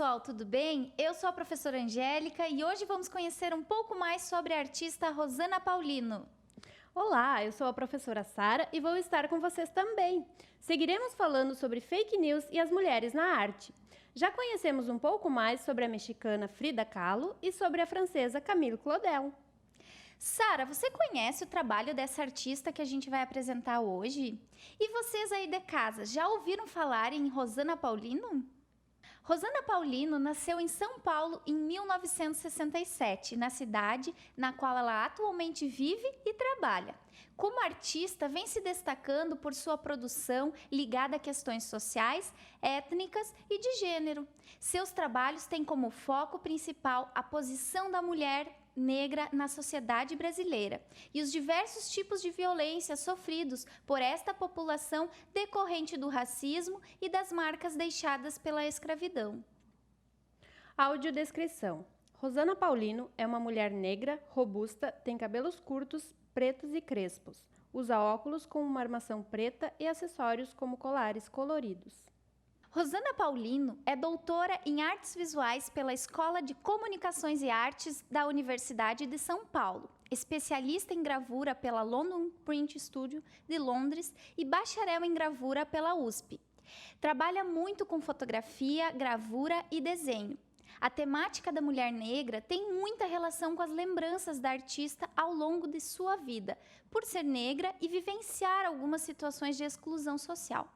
pessoal, tudo bem? Eu sou a professora Angélica e hoje vamos conhecer um pouco mais sobre a artista Rosana Paulino. Olá, eu sou a professora Sara e vou estar com vocês também. Seguiremos falando sobre fake news e as mulheres na arte. Já conhecemos um pouco mais sobre a mexicana Frida Kahlo e sobre a francesa Camille Claudel. Sara, você conhece o trabalho dessa artista que a gente vai apresentar hoje? E vocês aí de casa, já ouviram falar em Rosana Paulino? Rosana Paulino nasceu em São Paulo em 1967, na cidade na qual ela atualmente vive e trabalha. Como artista, vem se destacando por sua produção ligada a questões sociais, étnicas e de gênero. Seus trabalhos têm como foco principal a posição da mulher negra na sociedade brasileira e os diversos tipos de violência sofridos por esta população decorrente do racismo e das marcas deixadas pela escravidão. Audiodescrição. Rosana Paulino é uma mulher negra, robusta, tem cabelos curtos, pretos e crespos. Usa óculos com uma armação preta e acessórios como colares coloridos. Rosana Paulino é doutora em Artes Visuais pela Escola de Comunicações e Artes da Universidade de São Paulo, especialista em gravura pela London Print Studio de Londres e bacharel em gravura pela USP. Trabalha muito com fotografia, gravura e desenho. A temática da mulher negra tem muita relação com as lembranças da artista ao longo de sua vida, por ser negra e vivenciar algumas situações de exclusão social.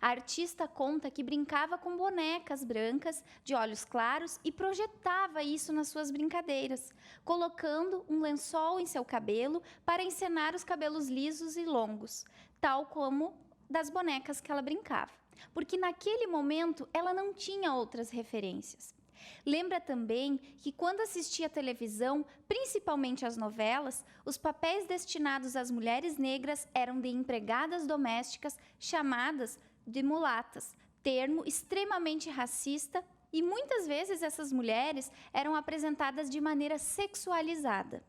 A artista conta que brincava com bonecas brancas de olhos claros e projetava isso nas suas brincadeiras, colocando um lençol em seu cabelo para encenar os cabelos lisos e longos, tal como das bonecas que ela brincava, porque naquele momento ela não tinha outras referências. Lembra também que quando assistia à televisão, principalmente às novelas, os papéis destinados às mulheres negras eram de empregadas domésticas chamadas de mulatas, termo extremamente racista, e muitas vezes essas mulheres eram apresentadas de maneira sexualizada.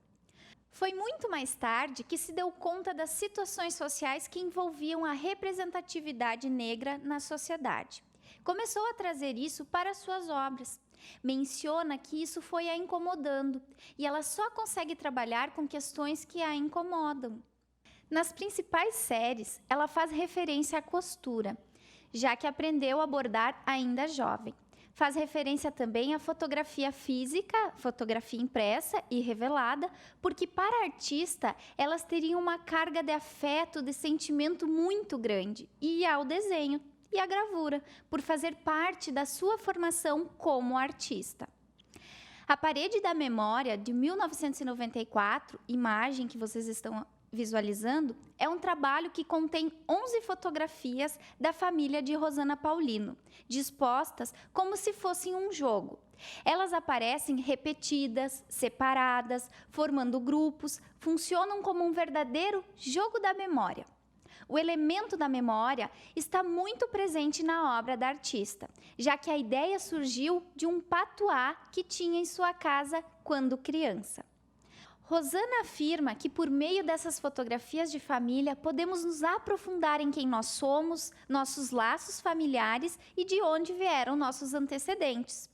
Foi muito mais tarde que se deu conta das situações sociais que envolviam a representatividade negra na sociedade. Começou a trazer isso para suas obras. Menciona que isso foi a incomodando e ela só consegue trabalhar com questões que a incomodam. Nas principais séries, ela faz referência à costura, já que aprendeu a bordar ainda jovem. Faz referência também à fotografia física, fotografia impressa e revelada, porque para a artista elas teriam uma carga de afeto, de sentimento muito grande, e ao desenho e a gravura, por fazer parte da sua formação como artista. A Parede da Memória, de 1994, imagem que vocês estão visualizando, é um trabalho que contém 11 fotografias da família de Rosana Paulino, dispostas como se fossem um jogo. Elas aparecem repetidas, separadas, formando grupos, funcionam como um verdadeiro jogo da memória. O elemento da memória está muito presente na obra da artista, já que a ideia surgiu de um patuá que tinha em sua casa quando criança. Rosana afirma que por meio dessas fotografias de família podemos nos aprofundar em quem nós somos, nossos laços familiares e de onde vieram nossos antecedentes.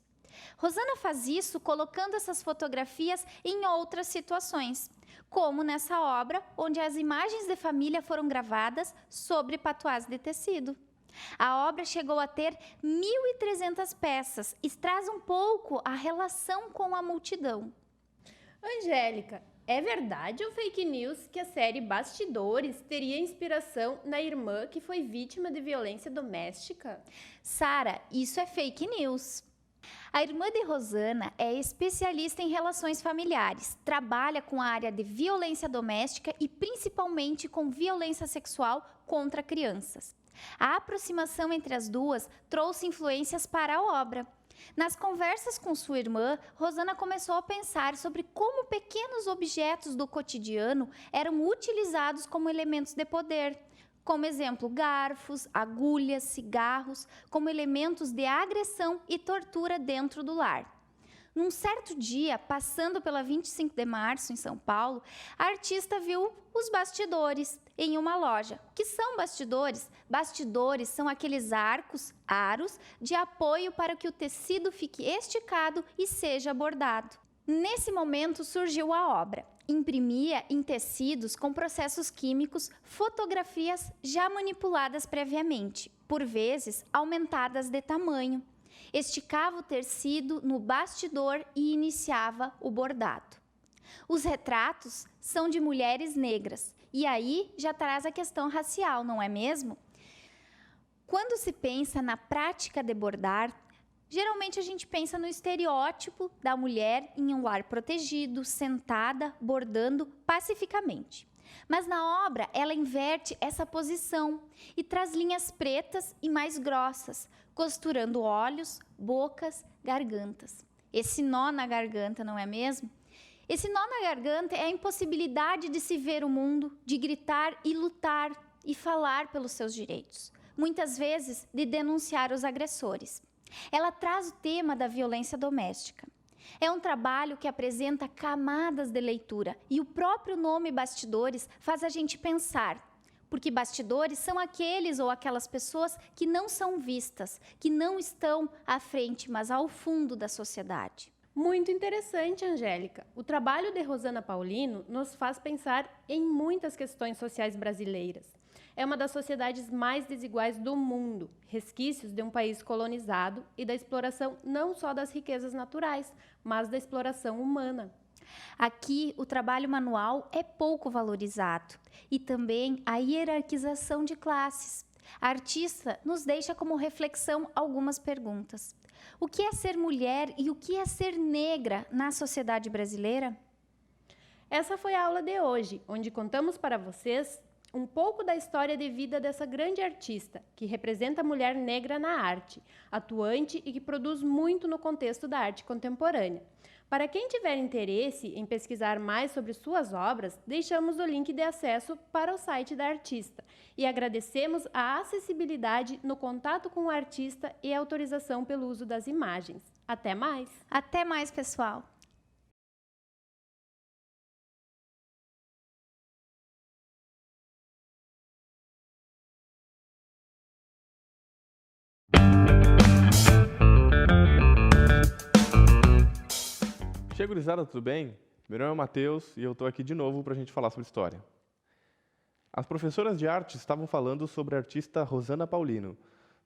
Rosana faz isso colocando essas fotografias em outras situações, como nessa obra, onde as imagens de família foram gravadas sobre patuás de tecido. A obra chegou a ter 1.300 peças e traz um pouco a relação com a multidão. Angélica, é verdade ou fake news que a série Bastidores teria inspiração na irmã que foi vítima de violência doméstica? Sara, isso é fake news. A irmã de Rosana é especialista em relações familiares, trabalha com a área de violência doméstica e principalmente com violência sexual contra crianças. A aproximação entre as duas trouxe influências para a obra. Nas conversas com sua irmã, Rosana começou a pensar sobre como pequenos objetos do cotidiano eram utilizados como elementos de poder. Como exemplo, garfos, agulhas, cigarros, como elementos de agressão e tortura dentro do lar. Num certo dia, passando pela 25 de março em São Paulo, a artista viu os bastidores em uma loja. O que são bastidores? Bastidores são aqueles aros de apoio para que o tecido fique esticado e seja bordado. Nesse momento surgiu a obra. Imprimia em tecidos com processos químicos fotografias já manipuladas previamente, por vezes aumentadas de tamanho. Esticava o tecido no bastidor e iniciava o bordado. Os retratos são de mulheres negras, e aí já traz a questão racial, não é mesmo? Quando se pensa na prática de bordar, geralmente a gente pensa no estereótipo da mulher em um lar protegido, sentada, bordando pacificamente. Mas na obra ela inverte essa posição e traz linhas pretas e mais grossas, costurando olhos, bocas, gargantas. Esse nó na garganta, não é mesmo? Esse nó na garganta é a impossibilidade de se ver o mundo, de gritar e lutar e falar pelos seus direitos. Muitas vezes de denunciar os agressores. Ela traz o tema da violência doméstica. É um trabalho que apresenta camadas de leitura e o próprio nome bastidores faz a gente pensar, porque bastidores são aqueles ou aquelas pessoas que não são vistas, que não estão à frente, mas ao fundo da sociedade. Muito interessante, Angélica. O trabalho de Rosana Paulino nos faz pensar em muitas questões sociais brasileiras. É uma das sociedades mais desiguais do mundo, resquícios de um país colonizado e da exploração não só das riquezas naturais, mas da exploração humana. Aqui, o trabalho manual é pouco valorizado e também a hierarquização de classes. A artista nos deixa como reflexão algumas perguntas. O que é ser mulher e o que é ser negra na sociedade brasileira? Essa foi a aula de hoje, onde contamos para vocês um pouco da história de vida dessa grande artista, que representa a mulher negra na arte, atuante e que produz muito no contexto da arte contemporânea. Para quem tiver interesse em pesquisar mais sobre suas obras, deixamos o link de acesso para o site da artista e agradecemos a acessibilidade no contato com o artista e a autorização pelo uso das imagens. Até mais! Até mais, pessoal! Chega, gurizada, tudo bem? Meu nome é Matheus e eu estou aqui de novo para a gente falar sobre história. As professoras de arte estavam falando sobre a artista Rosana Paulino,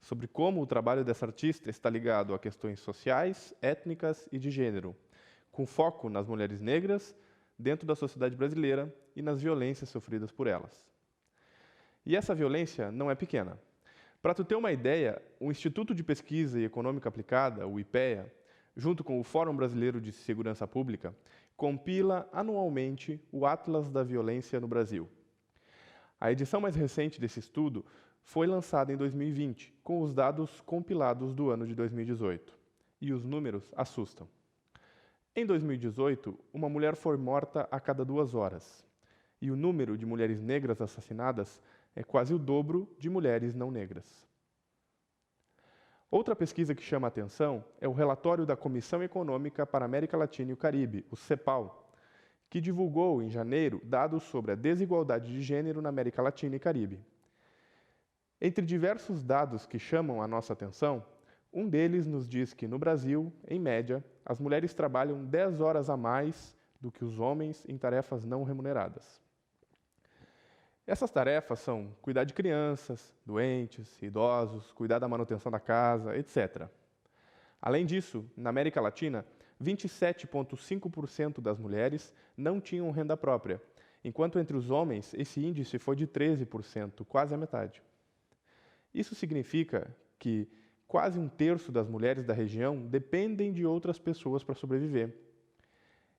sobre como o trabalho dessa artista está ligado a questões sociais, étnicas e de gênero, com foco nas mulheres negras, dentro da sociedade brasileira e nas violências sofridas por elas. E essa violência não é pequena. Para tu ter uma ideia, o Instituto de Pesquisa e Econômica Aplicada, o IPEA, junto com o Fórum Brasileiro de Segurança Pública, compila anualmente o Atlas da Violência no Brasil. A edição mais recente desse estudo foi lançada em 2020, com os dados compilados do ano de 2018. E os números assustam. Em 2018, uma mulher foi morta a cada 2 horas. E o número de mulheres negras assassinadas é quase o dobro de mulheres não negras. Outra pesquisa que chama a atenção é o relatório da Comissão Econômica para a América Latina e o Caribe, o CEPAL, que divulgou em janeiro dados sobre a desigualdade de gênero na América Latina e Caribe. Entre diversos dados que chamam a nossa atenção, um deles nos diz que no Brasil, em média, as mulheres trabalham 10 horas a mais do que os homens em tarefas não remuneradas. Essas tarefas são cuidar de crianças, doentes, idosos, cuidar da manutenção da casa, etc. Além disso, na América Latina, 27,5% das mulheres não tinham renda própria, enquanto entre os homens esse índice foi de 13%, quase a metade. Isso significa que quase 1/3 das mulheres da região dependem de outras pessoas para sobreviver.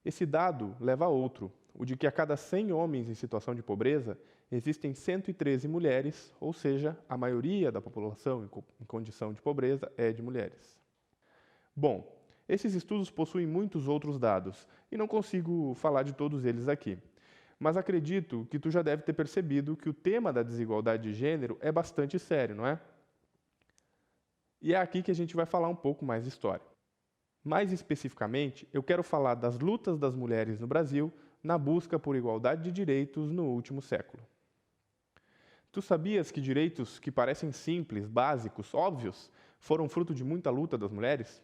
Esse dado leva a outro, o de que a cada 100 homens em situação de pobreza, existem 113 mulheres, ou seja, a maioria da população em condição de pobreza é de mulheres. Bom, esses estudos possuem muitos outros dados, e não consigo falar de todos eles aqui. Mas acredito que tu já deve ter percebido que o tema da desigualdade de gênero é bastante sério, não é? E é aqui que a gente vai falar um pouco mais de história. Mais especificamente, eu quero falar das lutas das mulheres no Brasil na busca por igualdade de direitos no último século. Tu sabias que direitos que parecem simples, básicos, óbvios, foram fruto de muita luta das mulheres?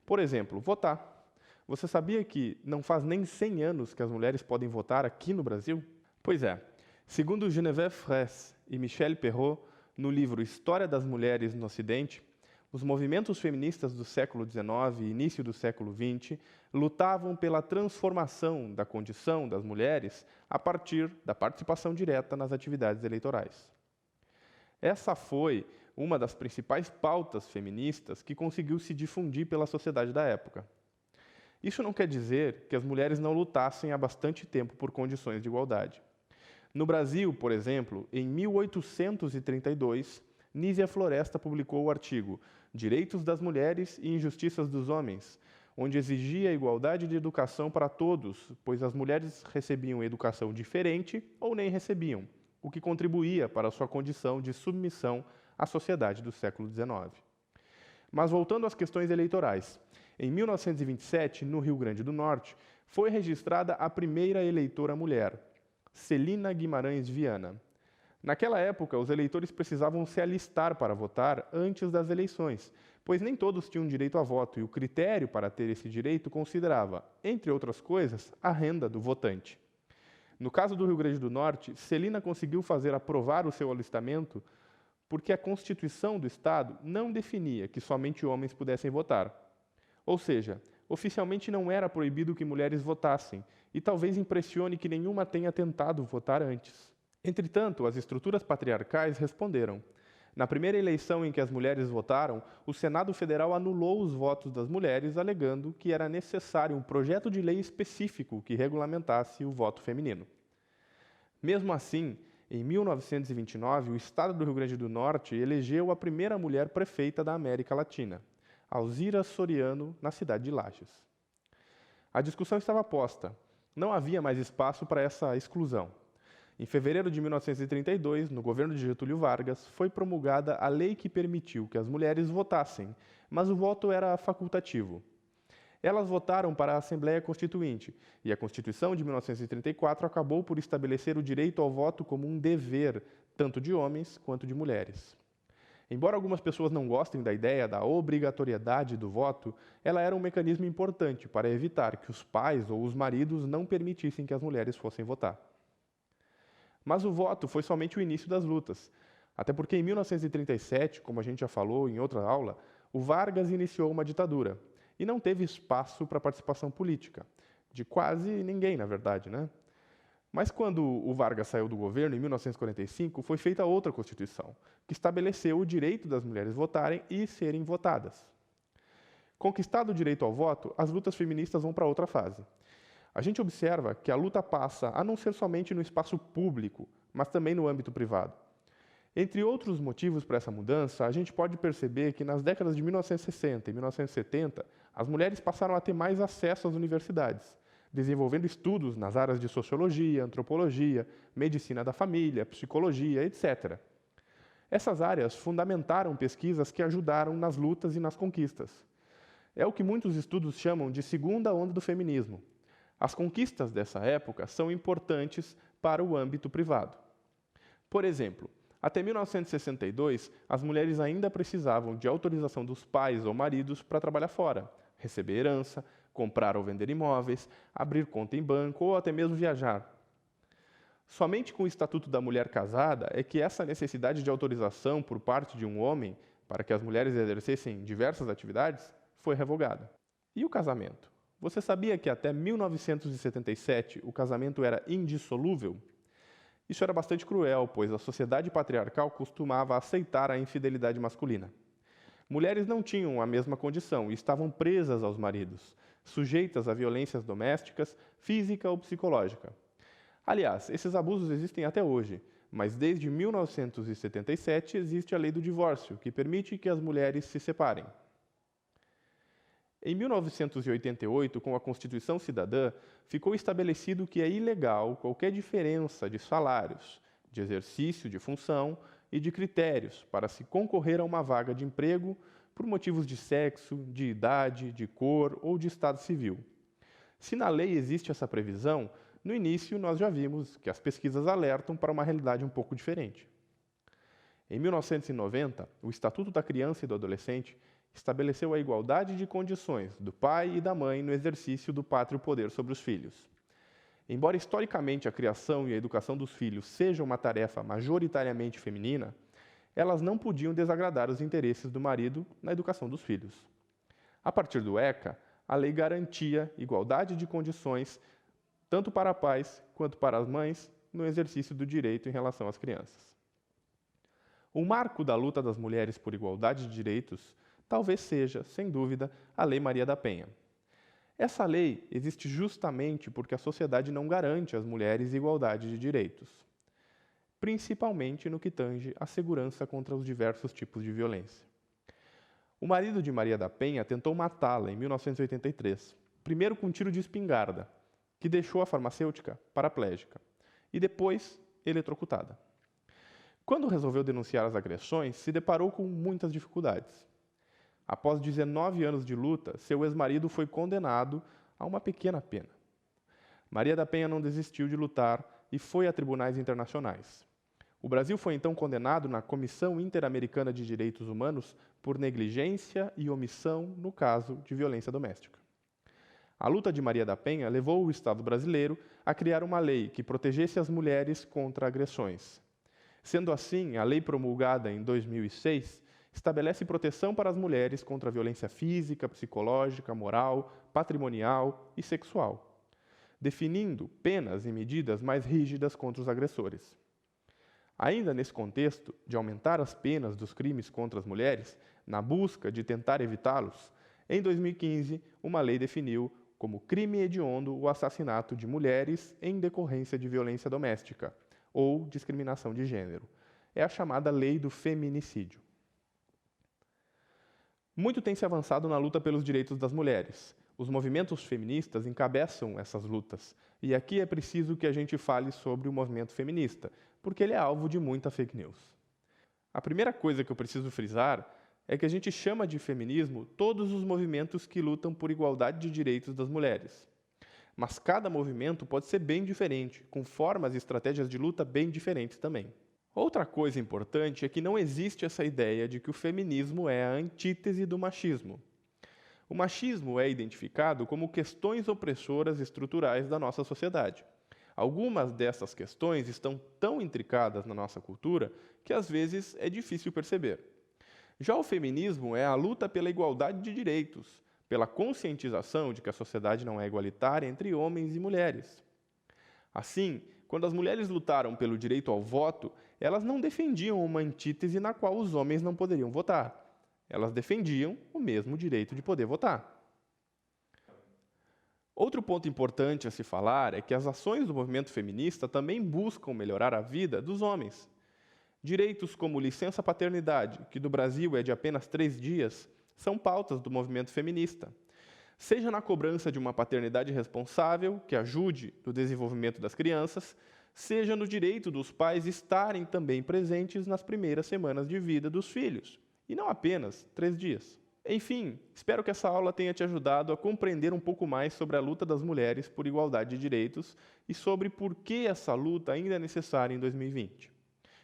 Por exemplo, votar. Você sabia que não faz nem 100 anos que as mulheres podem votar aqui no Brasil? Pois é. Segundo Geneviève Fraisse e Michel Perrot, no livro História das Mulheres no Ocidente, os movimentos feministas do século XIX e início do século XX lutavam pela transformação da condição das mulheres a partir da participação direta nas atividades eleitorais. Essa foi uma das principais pautas feministas que conseguiu se difundir pela sociedade da época. Isso não quer dizer que as mulheres não lutassem há bastante tempo por condições de igualdade. No Brasil, por exemplo, em 1832, Nízia Floresta publicou o artigo Direitos das Mulheres e Injustiças dos Homens, onde exigia a igualdade de educação para todos, pois as mulheres recebiam educação diferente ou nem recebiam, o que contribuía para a sua condição de submissão à sociedade do século XIX. Mas voltando às questões eleitorais, em 1927, no Rio Grande do Norte, foi registrada a primeira eleitora mulher, Celina Guimarães Viana. Naquela época, os eleitores precisavam se alistar para votar antes das eleições, pois nem todos tinham direito a voto, e o critério para ter esse direito considerava, entre outras coisas, a renda do votante. No caso do Rio Grande do Norte, Celina conseguiu fazer aprovar o seu alistamento porque a Constituição do Estado não definia que somente homens pudessem votar. Ou seja, oficialmente não era proibido que mulheres votassem, e talvez impressione que nenhuma tenha tentado votar antes. Entretanto, as estruturas patriarcais responderam. Na primeira eleição em que as mulheres votaram, o Senado Federal anulou os votos das mulheres, alegando que era necessário um projeto de lei específico que regulamentasse o voto feminino. Mesmo assim, em 1929, o Estado do Rio Grande do Norte elegeu a primeira mulher prefeita da América Latina, Alzira Soriano, na cidade de Lages. A discussão estava posta. Não havia mais espaço para essa exclusão. Em fevereiro de 1932, no governo de Getúlio Vargas, foi promulgada a lei que permitiu que as mulheres votassem, mas o voto era facultativo. Elas votaram para a Assembleia Constituinte, e a Constituição de 1934 acabou por estabelecer o direito ao voto como um dever, tanto de homens quanto de mulheres. Embora algumas pessoas não gostem da ideia da obrigatoriedade do voto, ela era um mecanismo importante para evitar que os pais ou os maridos não permitissem que as mulheres fossem votar. Mas o voto foi somente o início das lutas, até porque em 1937, como a gente já falou em outra aula, o Vargas iniciou uma ditadura e não teve espaço para participação política, de quase ninguém, na verdade, né? Mas quando o Vargas saiu do governo, em 1945, foi feita outra Constituição, que estabeleceu o direito das mulheres votarem e serem votadas. Conquistado o direito ao voto, as lutas feministas vão para outra fase. A gente observa que a luta passa a não ser somente no espaço público, mas também no âmbito privado. Entre outros motivos para essa mudança, a gente pode perceber que nas décadas de 1960 e 1970, as mulheres passaram a ter mais acesso às universidades, desenvolvendo estudos nas áreas de sociologia, antropologia, medicina da família, psicologia, etc. Essas áreas fundamentaram pesquisas que ajudaram nas lutas e nas conquistas. É o que muitos estudos chamam de segunda onda do feminismo. As conquistas dessa época são importantes para o âmbito privado. Por exemplo, até 1962, as mulheres ainda precisavam de autorização dos pais ou maridos para trabalhar fora, receber herança, comprar ou vender imóveis, abrir conta em banco ou até mesmo viajar. Somente com o Estatuto da Mulher Casada é que essa necessidade de autorização por parte de um homem para que as mulheres exercessem diversas atividades foi revogada. E o casamento? Você sabia que até 1977 o casamento era indissolúvel? Isso era bastante cruel, pois a sociedade patriarcal costumava aceitar a infidelidade masculina. Mulheres não tinham a mesma condição e estavam presas aos maridos, sujeitas a violências domésticas, física ou psicológica. Aliás, esses abusos existem até hoje, mas desde 1977 existe a lei do divórcio, que permite que as mulheres se separem. Em 1988, com a Constituição Cidadã, ficou estabelecido que é ilegal qualquer diferença de salários, de exercício de função e de critérios para se concorrer a uma vaga de emprego por motivos de sexo, de idade, de cor ou de estado civil. Se na lei existe essa previsão, no início nós já vimos que as pesquisas alertam para uma realidade um pouco diferente. Em 1990, o Estatuto da Criança e do Adolescente estabeleceu a igualdade de condições do pai e da mãe no exercício do pátrio poder sobre os filhos. Embora historicamente a criação e a educação dos filhos seja uma tarefa majoritariamente feminina, elas não podiam desagradar os interesses do marido na educação dos filhos. A partir do ECA, a lei garantia igualdade de condições tanto para pais quanto para as mães no exercício do direito em relação às crianças. O marco da luta das mulheres por igualdade de direitos talvez seja, sem dúvida, a Lei Maria da Penha. Essa lei existe justamente porque a sociedade não garante às mulheres igualdade de direitos, principalmente no que tange à segurança contra os diversos tipos de violência. O marido de Maria da Penha tentou matá-la em 1983, primeiro com um tiro de espingarda, que deixou a farmacêutica paraplégica, e depois eletrocutada. Quando resolveu denunciar as agressões, se deparou com muitas dificuldades. Após 19 anos de luta, seu ex-marido foi condenado a uma pequena pena. Maria da Penha não desistiu de lutar e foi a tribunais internacionais. O Brasil foi então condenado na Comissão Interamericana de Direitos Humanos por negligência e omissão no caso de violência doméstica. A luta de Maria da Penha levou o Estado brasileiro a criar uma lei que protegesse as mulheres contra agressões. Sendo assim, a lei promulgada em 2006 estabelece proteção para as mulheres contra a violência física, psicológica, moral, patrimonial e sexual, definindo penas e medidas mais rígidas contra os agressores. Ainda nesse contexto de aumentar as penas dos crimes contra as mulheres, na busca de tentar evitá-los, em 2015, uma lei definiu como crime hediondo o assassinato de mulheres em decorrência de violência doméstica ou discriminação de gênero. É a chamada Lei do Feminicídio. Muito tem se avançado na luta pelos direitos das mulheres. Os movimentos feministas encabeçam essas lutas. E aqui é preciso que a gente fale sobre o movimento feminista, porque ele é alvo de muita fake news. A primeira coisa que eu preciso frisar é que a gente chama de feminismo todos os movimentos que lutam por igualdade de direitos das mulheres. Mas cada movimento pode ser bem diferente, com formas e estratégias de luta bem diferentes também. Outra coisa importante é que não existe essa ideia de que o feminismo é a antítese do machismo. O machismo é identificado como questões opressoras estruturais da nossa sociedade. Algumas dessas questões estão tão intricadas na nossa cultura que às vezes é difícil perceber. Já o feminismo é a luta pela igualdade de direitos, pela conscientização de que a sociedade não é igualitária entre homens e mulheres. Assim, quando as mulheres lutaram pelo direito ao voto, elas não defendiam uma antítese na qual os homens não poderiam votar. Elas defendiam o mesmo direito de poder votar. Outro ponto importante a se falar é que as ações do movimento feminista também buscam melhorar a vida dos homens. Direitos como licença paternidade, que no Brasil é de apenas 3 dias, são pautas do movimento feminista. Seja na cobrança de uma paternidade responsável, que ajude no desenvolvimento das crianças, seja no direito dos pais estarem também presentes nas primeiras semanas de vida dos filhos, e não apenas 3 dias. Enfim, espero que essa aula tenha te ajudado a compreender um pouco mais sobre a luta das mulheres por igualdade de direitos e sobre por que essa luta ainda é necessária em 2020.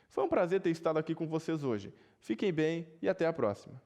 Foi um prazer ter estado aqui com vocês hoje. Fiquem bem e até a próxima.